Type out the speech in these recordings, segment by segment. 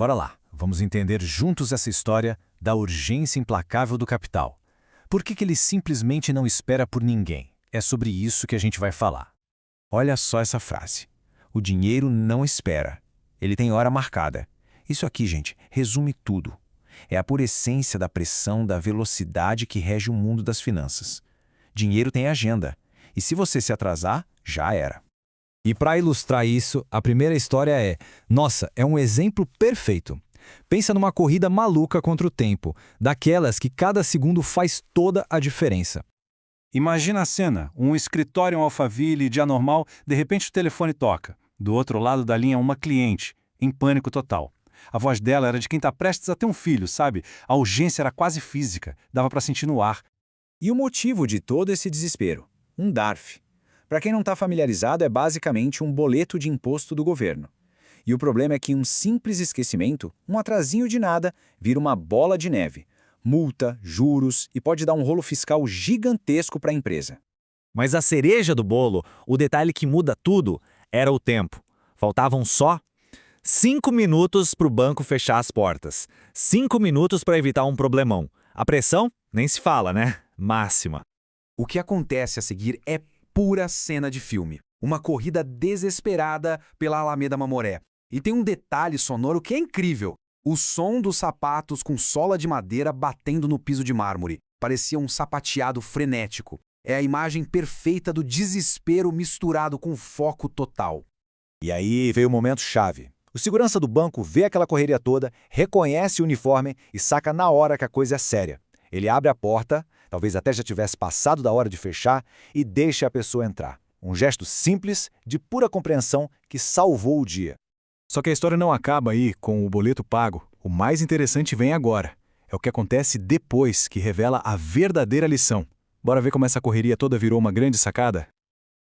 Bora lá, vamos entender juntos essa história da urgência implacável do capital. Por que ele simplesmente não espera por ninguém? É sobre isso que a gente vai falar. Olha só essa frase. O dinheiro não espera. Ele tem hora marcada. Isso aqui, gente, resume tudo. É a pura essência da pressão, da velocidade que rege o mundo das finanças. Dinheiro tem agenda. E se você se atrasar, já era. E para ilustrar isso, a primeira história é um exemplo perfeito. Pensa numa corrida maluca contra o tempo, daquelas que cada segundo faz toda a diferença. Imagina a cena, um escritório em Alphaville, dia normal, de repente o telefone toca. Do outro lado da linha, uma cliente, em pânico total. A voz dela era de quem está prestes a ter um filho, sabe? A urgência era quase física, dava para sentir no ar. E o motivo de todo esse desespero? Um DARF. Para quem não está familiarizado, é basicamente um boleto de imposto do governo. E o problema é que um simples esquecimento, um atrasinho de nada, vira uma bola de neve. Multa, juros e pode dar um rolo fiscal gigantesco para a empresa. Mas a cereja do bolo, o detalhe que muda tudo, era o tempo. Faltavam só 5 minutos para o banco fechar as portas. 5 minutos para evitar um problemão. A pressão? Nem se fala, né? Máxima. O que acontece a seguir é pura cena de filme. Uma corrida desesperada pela Alameda Mamoré. E tem um detalhe sonoro que é incrível. O som dos sapatos com sola de madeira batendo no piso de mármore. Parecia um sapateado frenético. É a imagem perfeita do desespero misturado com foco total. E aí veio o momento chave. O segurança do banco vê aquela correria toda, reconhece o uniforme e saca na hora que a coisa é séria. Ele abre a porta, talvez até já tivesse passado da hora de fechar, e deixa a pessoa entrar. Um gesto simples, de pura compreensão, que salvou o dia. Só que a história não acaba aí com o boleto pago. O mais interessante vem agora. É o que acontece depois, que revela a verdadeira lição. Bora ver como essa correria toda virou uma grande sacada?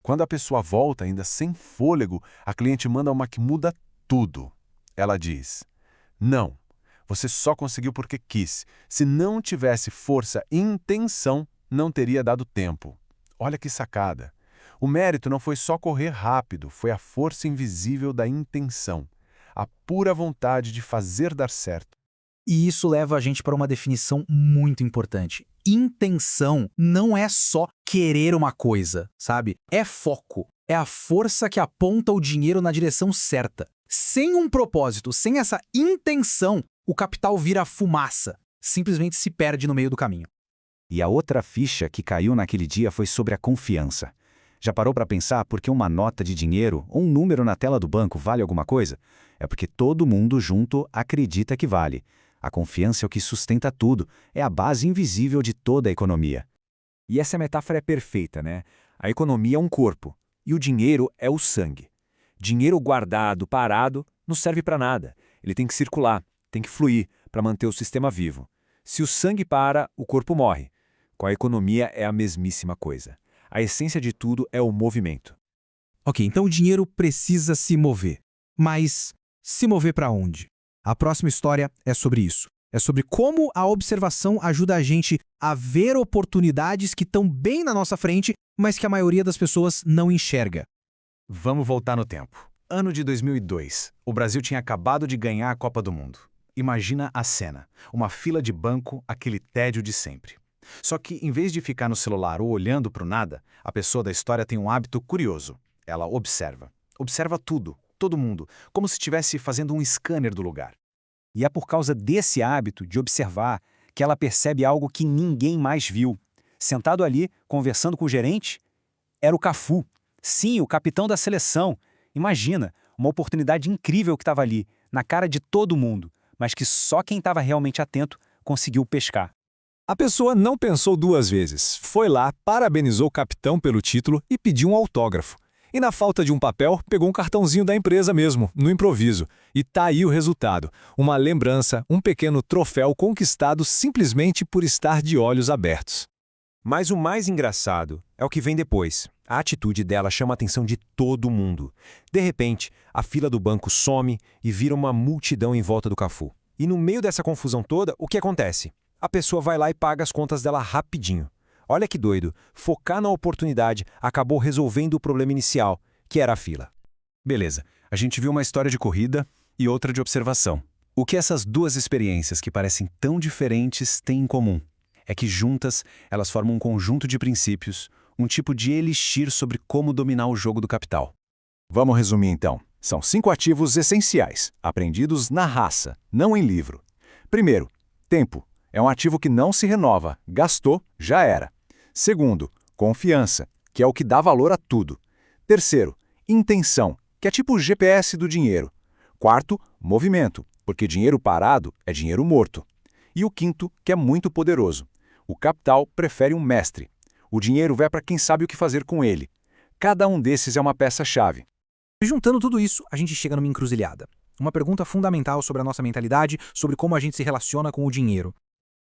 Quando a pessoa volta, ainda sem fôlego, a cliente manda uma que muda tudo. Ela diz: não, você só conseguiu porque quis. Se não tivesse força e intenção, não teria dado tempo. Olha que sacada. O mérito não foi só correr rápido, foi a força invisível da intenção. A pura vontade de fazer dar certo. E isso leva a gente para uma definição muito importante. Intenção não é só querer uma coisa, sabe? É foco. É a força que aponta o dinheiro na direção certa. Sem um propósito, sem essa intenção, o capital vira fumaça. Simplesmente se perde no meio do caminho. E a outra ficha que caiu naquele dia foi sobre a confiança. Já parou para pensar por que uma nota de dinheiro ou um número na tela do banco vale alguma coisa? É porque todo mundo junto acredita que vale. A confiança é o que sustenta tudo, é a base invisível de toda a economia. E essa metáfora é perfeita, né? A economia é um corpo e o dinheiro é o sangue. Dinheiro guardado, parado, não serve para nada. Ele tem que circular, tem que fluir para manter o sistema vivo. Se o sangue para, o corpo morre. Com a economia é a mesmíssima coisa. A essência de tudo é o movimento. Ok, então o dinheiro precisa se mover. Mas se mover para onde? A próxima história é sobre isso. É sobre como a observação ajuda a gente a ver oportunidades que estão bem na nossa frente, mas que a maioria das pessoas não enxerga. Vamos voltar no tempo. Ano de 2002. O Brasil tinha acabado de ganhar a Copa do Mundo. Imagina a cena. Uma fila de banco, aquele tédio de sempre. Só que, em vez de ficar no celular ou olhando para o nada, a pessoa da história tem um hábito curioso. Ela observa. Observa tudo, todo mundo, como se estivesse fazendo um scanner do lugar. E é por causa desse hábito de observar que ela percebe algo que ninguém mais viu. Sentado ali, conversando com o gerente, era o Cafu. Sim, o capitão da seleção. Imagina, uma oportunidade incrível que estava ali, na cara de todo mundo, mas que só quem estava realmente atento conseguiu pescar. A pessoa não pensou duas vezes. Foi lá, parabenizou o capitão pelo título e pediu um autógrafo. E na falta de um papel, pegou um cartãozinho da empresa mesmo, no improviso. E tá aí o resultado. Uma lembrança, um pequeno troféu conquistado simplesmente por estar de olhos abertos. Mas o mais engraçado é o que vem depois. A atitude dela chama a atenção de todo mundo. De repente, a fila do banco some e vira uma multidão em volta do Cafu. E no meio dessa confusão toda, o que acontece? A pessoa vai lá e paga as contas dela rapidinho. Olha que doido, focar na oportunidade acabou resolvendo o problema inicial, que era a fila. Beleza, a gente viu uma história de corrida e outra de observação. O que essas duas experiências que parecem tão diferentes têm em comum é que juntas elas formam um conjunto de princípios, um tipo de elixir sobre como dominar o jogo do capital. Vamos resumir então. São 5 ativos essenciais, aprendidos na raça, não em livro. Primeiro, tempo. É um ativo que não se renova. Gastou, já era. Segundo, confiança, que é o que dá valor a tudo. Terceiro, intenção, que é tipo o GPS do dinheiro. Quarto, movimento, porque dinheiro parado é dinheiro morto. E o quinto, que é muito poderoso. O capital prefere um mestre. O dinheiro vai para quem sabe o que fazer com ele. Cada um desses é uma peça-chave. E juntando tudo isso, a gente chega numa encruzilhada. Uma pergunta fundamental sobre a nossa mentalidade, sobre como a gente se relaciona com o dinheiro.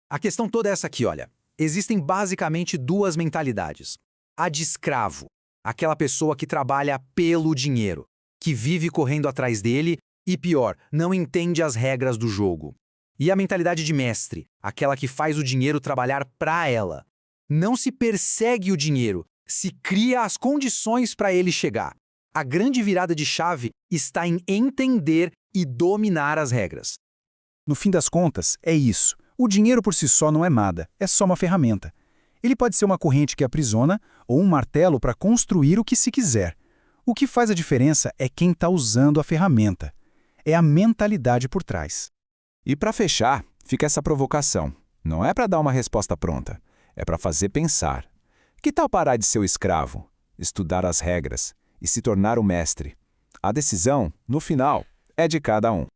A questão toda é essa aqui, olha. Existem basicamente duas mentalidades. A de escravo, aquela pessoa que trabalha pelo dinheiro, que vive correndo atrás dele e, pior, não entende as regras do jogo. E a mentalidade de mestre, aquela que faz o dinheiro trabalhar para ela. Não se persegue o dinheiro, se cria as condições para ele chegar. A grande virada de chave está em entender e dominar as regras. No fim das contas, é isso. O dinheiro por si só não é nada, é só uma ferramenta. Ele pode ser uma corrente que aprisiona ou um martelo para construir o que se quiser. O que faz a diferença é quem está usando a ferramenta. É a mentalidade por trás. E para fechar, fica essa provocação. Não é para dar uma resposta pronta, é para fazer pensar. Que tal parar de ser o escravo, estudar as regras e se tornar o mestre? A decisão, no final, é de cada um.